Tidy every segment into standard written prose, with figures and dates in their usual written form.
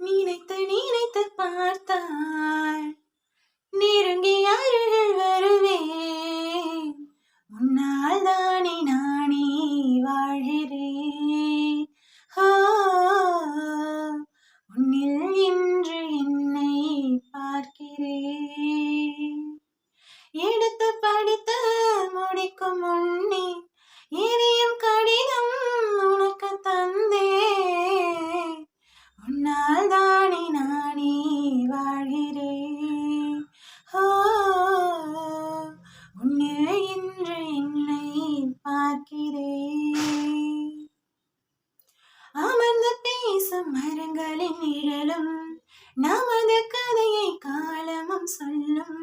நினைத்து நினைத்து பார்த்தால் நெருங்கி அருகில் வருவேன். உன்னால் தானே நானே வாழ்கிறேன். ஆ, உன்னில் இன்று என்னை பார்க்கிறேன். எடுத்து படித்து முடிக்கும் முன்னே எரியும் கடிதம் உனக்கு தந்தே. உன்னால் தானே நானே வாழ்கிறேன். உன்னில் இன்று என்னை பார்க்கிறேன். அமர்ந்து பேசும் மரங்களின் நிழலும் நமது கதையை காலமும் சொல்லும்.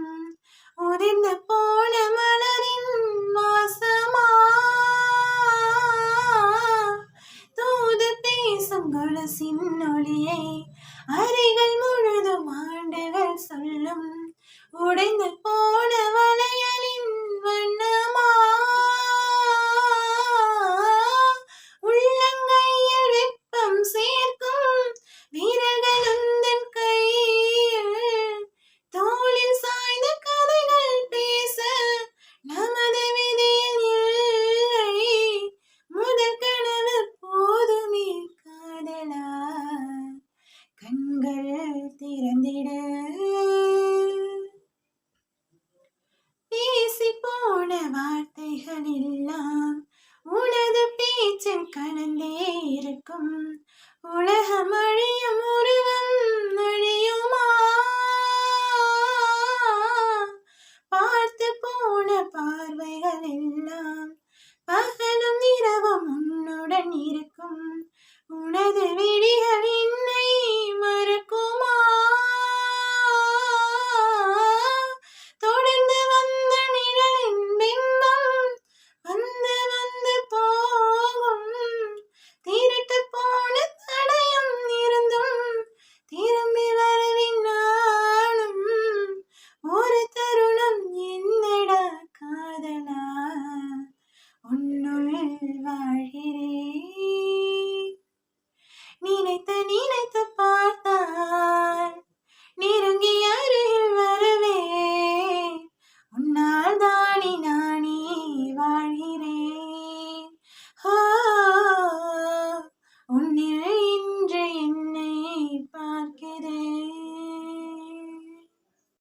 உதிர்ந்து போன மலரின் வாசமா தூது பேசும் கொலுசின் ஒளியை அறைகள் முழுதும் ஆண்டுகள் சொல்லும். உடைந்து போன வளையலின் வண்ணமா உள்ளங்கையில் வெப்பம் சேர்க்கும் வீரர்கள் உந்தன் கையில் தோளில் சாய்ந்த கதைகள் பேச நமது விதியில் இல்லை. முதல் கனவு போதுமே காதலா, கண்கள் திறந்திட. பேசி போன வார்த்தைகள் எல்லாம் உனது பேச்சில் கலந்தே இருக்கும். உலகம் அழியும் உருவம் அழியுமா? பார்த்து போன பார்வைகள் எல்லாம் பகலும் இரவும் உன்னுடன் இருக்கும். உனது விழிகள் என்னை மறக்குமா? தொடர்ந்து வந்த நிழலின் பிம்பம் வந்து வந்து போகும். திருட்டு போன தடயம் இருந்தும் திரும்பி வருவேன் நானும். ஒரு தருணம் என்னடா காதலா, உன்னுள் வாழ்கிறேன். நினைத்து நினைத்து பார்த்தால் நெருங்கி அருகில் வருவேன். உன்னால் தானே நானே வாழ்கிறேன்.